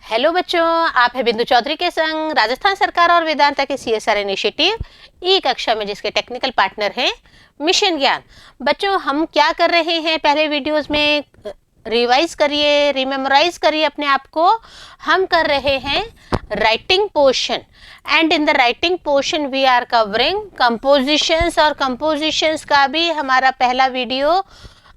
Hello बच्चों, आप है बिंदु चौधरी के संग राजस्थान सरकार और वेदांता के सीएसआर इनिशिएटिव ई कक्षा में, जिसके टेक्निकल पार्टनर हैं मिशन ज्ञान। बच्चों, हम क्या कर रहे हैं, पहले वीडियोस में रिवाइज करिए, रिमेमोराइज करिए अपने आप को। हम कर रहे हैं writing portion, and in the writing portion we are covering compositions, और कंपोजिशंस का भी हमारा पहला वीडियो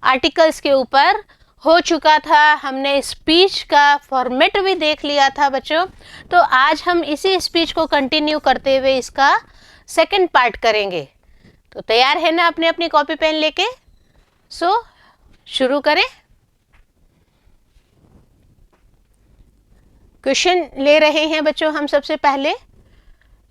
आर्टिकल्स के ऊपर हो चुका था। हमने स्पीच का फॉर्मेट भी देख लिया था बच्चों। तो आज हम इसी स्पीच को कंटिन्यू करते हुए इसका सेकंड पार्ट करेंगे। तो तैयार है ना अपने अपनी कॉपी पेन लेके? शुरू करें। क्वेश्चन ले रहे हैं बच्चों हम सबसे पहले।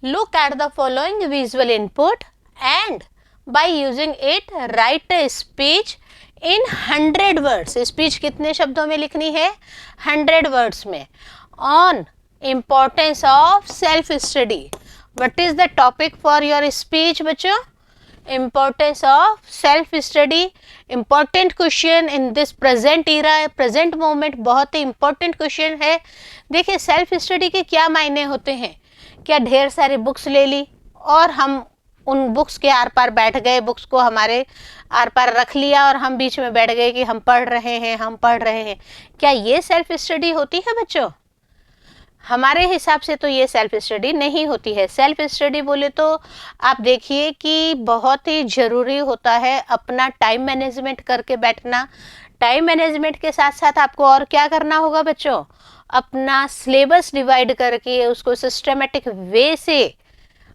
Look at the following visual input and by using it write a speech in 100 words. Speech कितने शब्दों में लिखनी है? 100 वर्ड्स में। On importance of self study. What is the topic for your speech बच्चों? Importance of self study. Important question in this present era, present moment, बहुत ही important question है। देखिए, सेल्फ स्टडी के क्या मायने होते हैं? क्या ढेर सारी बुक्स ले ली और हम उन बुक्स के आर पार बैठ गए, बुक्स को हमारे आर पार रख लिया और हम बीच में बैठ गए कि हम पढ़ रहे हैं? क्या ये सेल्फ स्टडी होती है बच्चों? हमारे हिसाब से तो ये सेल्फ स्टडी नहीं होती है। सेल्फ स्टडी बोले तो आप देखिए कि बहुत ही ज़रूरी होता है अपना टाइम मैनेजमेंट करके बैठना। टाइम मैनेजमेंट के साथ साथ आपको और क्या करना होगा बच्चों? अपना सिलेबस डिवाइड करके उसको सिस्टमेटिक वे से,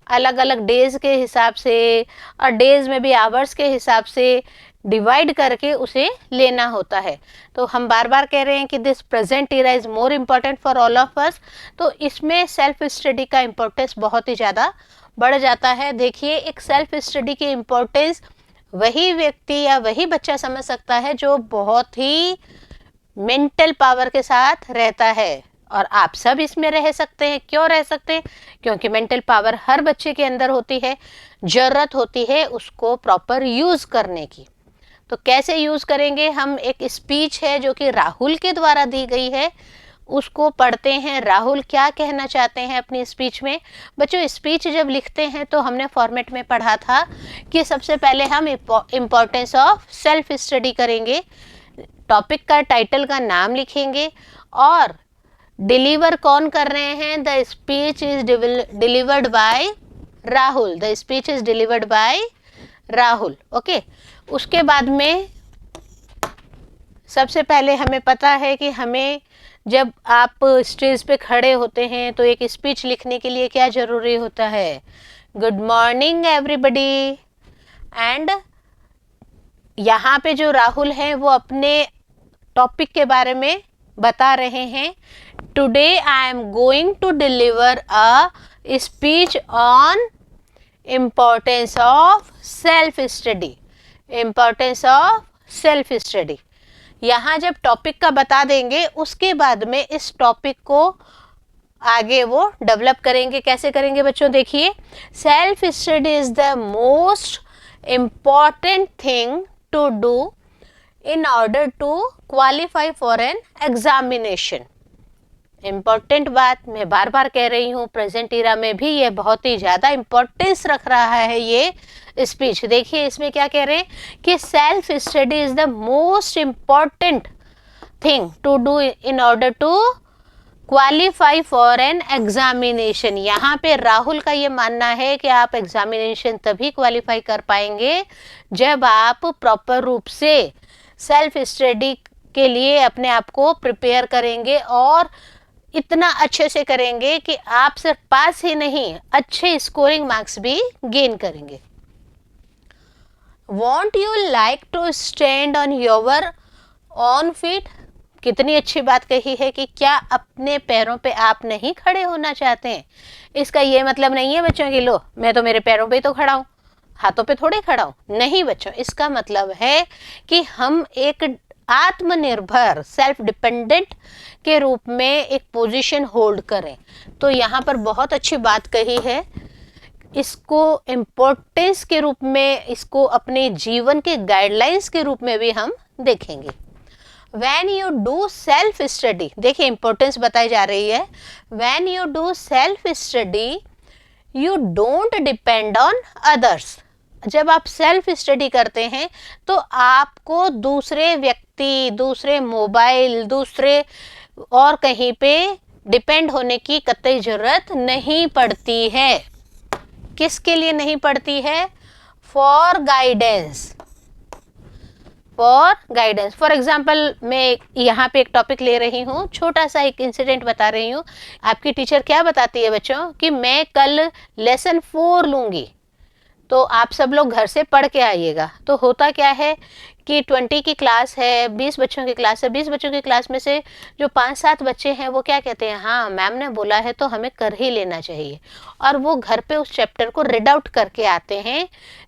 अलग अलग डेज के हिसाब से और डेज में भी आवर्स के हिसाब से डिवाइड करके उसे लेना होता है। तो हम बार बार कह रहे हैं कि this present era is more important for all of us. तो इसमें सेल्फ स्टडी का इम्पोर्टेंस बहुत ही ज़्यादा बढ़ जाता है। देखिए, एक सेल्फ स्टडी की इम्पोर्टेंस वही व्यक्ति या वही बच्चा समझ सकता है जो बहुत ही मेंटल पावर के साथ रहता है। और आप सब इसमें रह सकते हैं। क्यों रह सकते हैं? क्योंकि मेंटल पावर हर बच्चे के अंदर होती है, ज़रूरत होती है उसको प्रॉपर यूज़ करने की। तो कैसे यूज़ करेंगे हम? एक स्पीच है जो कि राहुल के द्वारा दी गई है, उसको पढ़ते हैं। राहुल क्या कहना चाहते हैं अपनी स्पीच में? बच्चों, स्पीच जब लिखते हैं तो हमने फॉर्मेट में पढ़ा था कि सबसे पहले हम इम्पोर्टेंस ऑफ सेल्फ स्टडी करेंगे, टॉपिक का टाइटल का नाम लिखेंगे और डिलीवर कौन कर रहे हैं? The speech is delivered by Rahul. The speech is delivered by Rahul. Okay, उसके बाद में सबसे पहले हमें पता है कि हमें जब आप स्टेज पे खड़े होते हैं तो एक स्पीच लिखने के लिए क्या ज़रूरी होता है? Good morning everybody. एंड यहाँ पे जो राहुल हैं वो अपने टॉपिक के बारे में बता रहे हैं। Today I am going to deliver a speech on importance of self study. Importance of self study. यहाँ जब टॉपिक का बता देंगे उसके बाद में इस टॉपिक को आगे वो डेवलप करेंगे। कैसे करेंगे बच्चों? देखिए, self study is the most important thing to do in order to qualify for an examination। Important बात मैं बार बार कह रही हूँ, प्रेजेंट इरा में भी ये बहुत ही ज़्यादा इम्पोर्टेंस रख रहा है ये स्पीच। देखिए, इसमें क्या कह रहे हैं कि self study is the most important thing to do in order to qualify for an examination. यहाँ पे राहुल का ये मानना है कि आप एग्जामिनेशन तभी क्वालिफाई कर पाएंगे जब आप प्रॉपर रूप से सेल्फ स्टडी के लिए अपने आप को प्रिपेयर करेंगे और इतना अच्छे से करेंगे कि आप सिर्फ पास ही नहीं, अच्छे स्कोरिंग मार्क्स भी गेन करेंगे। Won't you like to stand on your own feet. कितनी अच्छी बात कही है कि क्या अपने पैरों पे आप नहीं खड़े होना चाहते हैं? इसका ये मतलब नहीं है बच्चों कि लो मैं तो मेरे पैरों पे ही तो खड़ा हूँ, हाथों पे थोड़े खड़ा हूँ। नहीं बच्चों, इसका मतलब है कि हम एक आत्मनिर्भर, सेल्फ डिपेंडेंट के रूप में एक पोजीशन होल्ड करें। तो यहाँ पर बहुत अच्छी बात कही है। इसको इम्पोर्टेंस के रूप में, इसको अपने जीवन के गाइडलाइंस के रूप में भी हम देखेंगे। When you do self study, देखिए इंपॉर्टेंस बताई जा रही है, when you do self study you don't depend on others. जब आप सेल्फ स्टडी करते हैं तो आपको दूसरे व्यक्ति, दूसरे मोबाइल, दूसरे और कहीं पे डिपेंड होने की कतई ज़रूरत नहीं पड़ती है। किसके लिए नहीं पड़ती है? For guidance, for guidance. For example मैं यहाँ पे एक टॉपिक ले रही हूँ, छोटा सा एक इंसिडेंट बता रही हूँ। आपकी टीचर क्या बताती है बच्चों कि मैं कल लेसन 4 लूँगी, तो आप सब लोग घर से पढ़ के आइएगा। तो होता क्या है कि 20 की क्लास है, 20 बच्चों की क्लास है, 20 बच्चों की क्लास में से जो 5-7 बच्चे हैं वो क्या कहते हैं, हाँ मैम ने बोला है तो हमें कर ही लेना चाहिए, और वो घर पे उस चैप्टर को रीड आउट करके आते हैं।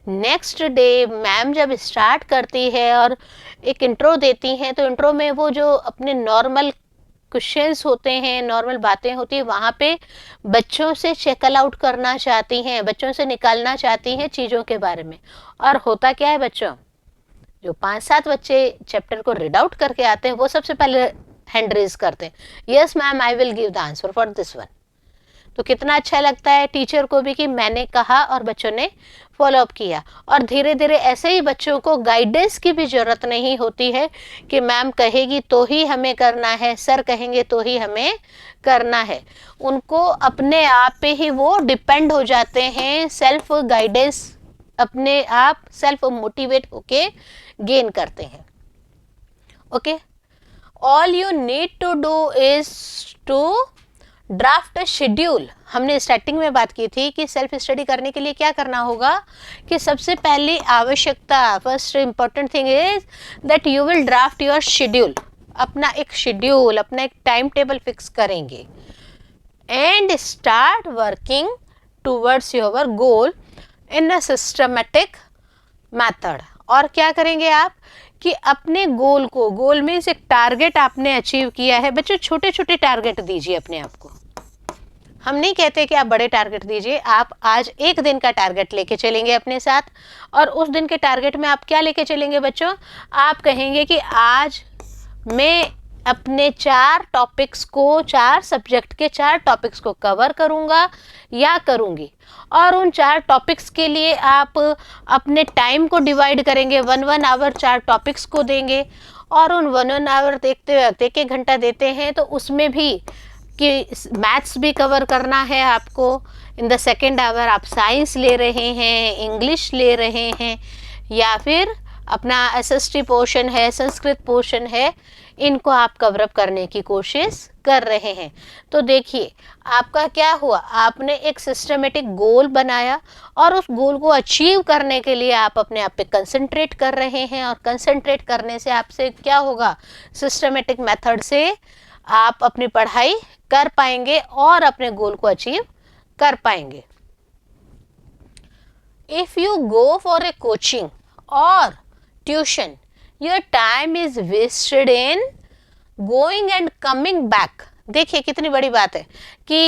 नेक्स्ट डे मैम जब स्टार्ट करती है और एक इंट्रो देती हैं, तो इंट्रो में वो जो अपने नॉर्मल क्वेश्चंस होते हैं, नॉर्मल बातें होती है, वहाँ पे बच्चों से चेकल आउट करना चाहती हैं, बच्चों से निकालना चाहती हैं चीज़ों के बारे में। और होता क्या है बच्चों, जो 5-7 बच्चे चैप्टर को रीड आउट करके आते हैं वो सबसे पहले हैंड रेज करते हैं, yes ma'am I will give the answer for this one. तो कितना अच्छा लगता है टीचर को भी कि मैंने कहा और बच्चों ने फॉलो अप किया। और धीरे धीरे ऐसे ही बच्चों को गाइडेंस की भी ज़रूरत नहीं होती है कि मैम कहेगी तो ही हमें करना है, सर कहेंगे तो ही हमें करना है। उनको अपने आप पे ही वो डिपेंड हो जाते हैं, सेल्फ गाइडेंस अपने आप सेल्फ मोटिवेट होके गेन करते हैं। Okay, all you need to do is to draft schedule. हमने स्टार्टिंग में बात की थी कि सेल्फ स्टडी करने के लिए क्या करना होगा, कि सबसे पहली आवश्यकता, first important thing is that you will draft your schedule. अपना एक शेड्यूल, अपना एक टाइम टेबल फिक्स करेंगे and start working towards your goal in a systematic method. और क्या करेंगे आप कि अपने गोल को, गोल में से एक टारगेट आपने अचीव किया है, बच्चों छोटे छोटे टारगेट दीजिए अपने आप को। हम नहीं कहते कि आप बड़े टारगेट दीजिए, आप आज एक दिन का टारगेट लेके चलेंगे अपने साथ, और उस दिन के टारगेट में आप क्या लेके चलेंगे बच्चों, आप कहेंगे कि आज मैं अपने 4 टॉपिक्स को, 4 सब्जेक्ट के 4 टॉपिक्स को कवर करूँगा या करूँगी। और उन 4 टॉपिक्स के लिए आप अपने टाइम को डिवाइड करेंगे, 1-1 आवर 4 टॉपिक्स को देंगे, और उन 1-1 आवर देखते वक्त 1-1 घंटा देते हैं, तो उसमें भी कि मैथ्स भी कवर करना है आपको। इन द सेकेंड आवर आप साइंस ले रहे हैं, इंग्लिश ले रहे हैं, या फिर अपना एसएसटी पोर्शन है, संस्कृत पोर्शन है, इनको आप कवर अप करने की कोशिश कर रहे हैं। तो देखिए आपका क्या हुआ, आपने एक सिस्टमेटिक गोल बनाया और उस गोल को अचीव करने के लिए आप अपने आप पे कंसंट्रेट कर रहे हैं, और कंसंट्रेट करने से आपसे क्या होगा, सिस्टमेटिक मेथड से आप अपनी पढ़ाई कर पाएंगे और अपने गोल को अचीव कर पाएंगे। If you go for a coaching और tuition, your time is wasted in going and coming back. देखिए कितनी बड़ी बात है कि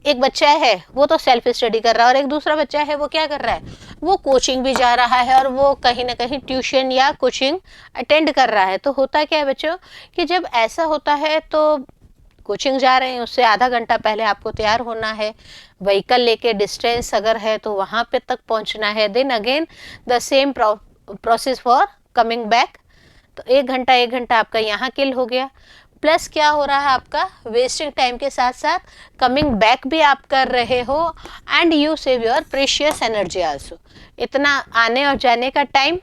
एक बच्चा है वो तो सेल्फ स्टडी कर रहा है, और एक दूसरा बच्चा है वो क्या कर रहा है, वो कोचिंग भी जा रहा है और वो कहीं ना कहीं ट्यूशन या कोचिंग अटेंड कर रहा है। तो होता क्या है बच्चों कि जब ऐसा होता है तो कोचिंग जा रहे हैं उससे आधा घंटा पहले आपको तैयार होना है, व्हीकल लेके डिस्टेंस अगर है तो वहाँ पे तक पहुँचना है, then again the same process for coming back. तो 1 घंटा आपका यहाँ किल हो गया, प्लस क्या हो रहा है आपका वेस्टिंग टाइम के साथ साथ कमिंग बैक भी आप कर रहे हो, and you save your precious energy also. इतना आने और जाने का टाइम,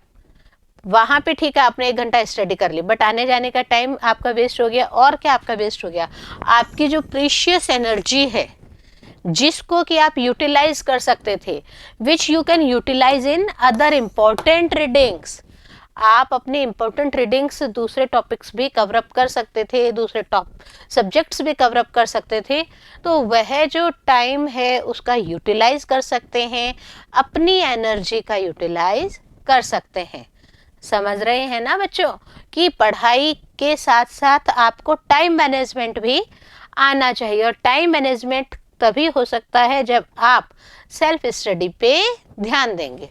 वहाँ पे ठीक है आपने 1 घंटा स्टडी कर ली, बट आने जाने का टाइम आपका वेस्ट हो गया। और क्या आपका वेस्ट हो गया, आपकी जो प्रीशियस एनर्जी है जिसको कि आप यूटिलाइज कर सकते थे, which you can utilize in other important readings. आप अपने इम्पोर्टेंट रीडिंग्स दूसरे टॉपिक्स भी कवर अप कर सकते थे, दूसरे सब्जेक्ट्स भी कवर अप कर सकते थे। तो वह जो टाइम है उसका यूटिलाइज कर सकते हैं, अपनी एनर्जी का यूटिलाइज कर सकते हैं। समझ रहे हैं ना बच्चों कि पढ़ाई के साथ साथ आपको टाइम मैनेजमेंट भी आना चाहिए, और टाइम मैनेजमेंट तभी हो सकता है जब आप सेल्फ स्टडी पे ध्यान देंगे।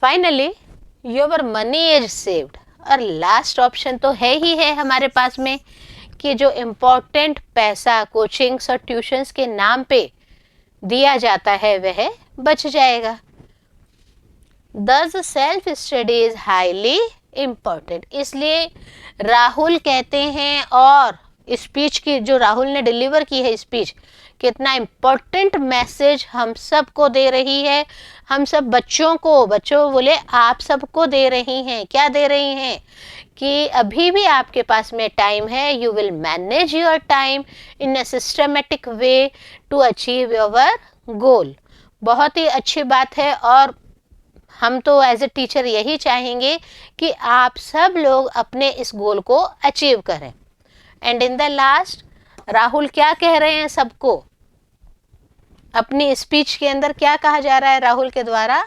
Finally your money is saved. और लास्ट ऑप्शन तो है ही है हमारे पास में कि जो इम्पोर्टेंट पैसा कोचिंग्स और ट्यूशन्स के नाम पे दिया जाता है वह बच जाएगा। Thus self study is highly important. इसलिए राहुल कहते हैं, और स्पीच की जो राहुल ने डिलीवर की है स्पीच, कितना इम्पोर्टेंट मैसेज हम सबको दे रही है, हम सब बच्चों को, बच्चों बोले आप सबको दे रही हैं। क्या दे रही हैं कि अभी भी आपके पास में टाइम है, you will manage your time in a systematic way to achieve your goal. बहुत ही अच्छी बात है, और हम तो एज ए टीचर यही चाहेंगे कि आप सब लोग अपने इस गोल को अचीव करें। And in the last Rahul क्या कह रहे हैं सबको, अपनी स्पीच के अंदर क्या कहा जा रहा है राहुल के द्वारा?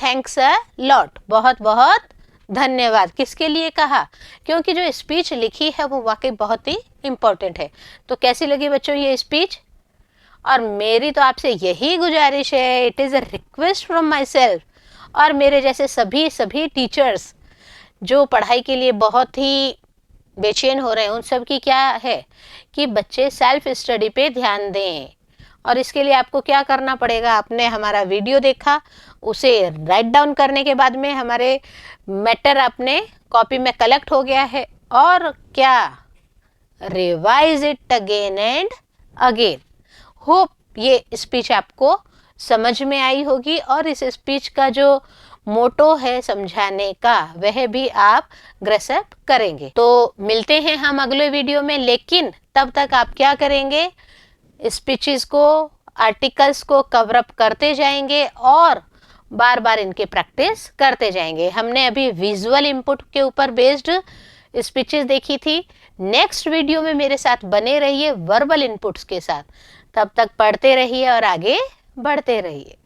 थैंक्स अ लॉट, बहुत बहुत धन्यवाद। किसके लिए कहा? क्योंकि जो स्पीच लिखी है वो वाकई बहुत ही इम्पोर्टेंट है। तो कैसी लगी बच्चों ये स्पीच? और मेरी तो आपसे यही गुजारिश है, it is a request from my self, और मेरे जैसे सभी टीचर्स जो पढ़ाई के लिए बहुत ही बेचैन हो रहे हैं, उन सब की क्या है कि बच्चे सेल्फ स्टडी पे ध्यान दें। और इसके लिए आपको क्या करना पड़ेगा? आपने हमारा वीडियो देखा, उसे राइट डाउन करने के बाद में हमारे मैटर अपने कॉपी में कलेक्ट हो गया है, और क्या, revise it again and again. Hope ये स्पीच आपको समझ में आई होगी, और इस स्पीच का जो मोटो है समझाने का वह भी आप ग्रैस्प करेंगे। तो मिलते हैं हम अगले वीडियो में, लेकिन तब तक आप क्या करेंगे? स्पीचेस को, आर्टिकल्स को कवर अप करते जाएंगे और बार बार इनके प्रैक्टिस करते जाएंगे। हमने अभी विजुअल इनपुट के ऊपर बेस्ड स्पीचेस देखी थी। नेक्स्ट वीडियो में मेरे साथ बने रहिए वर्बल इनपुट्स के साथ। तब तक पढ़ते रहिए और आगे बढ़ते रहिए।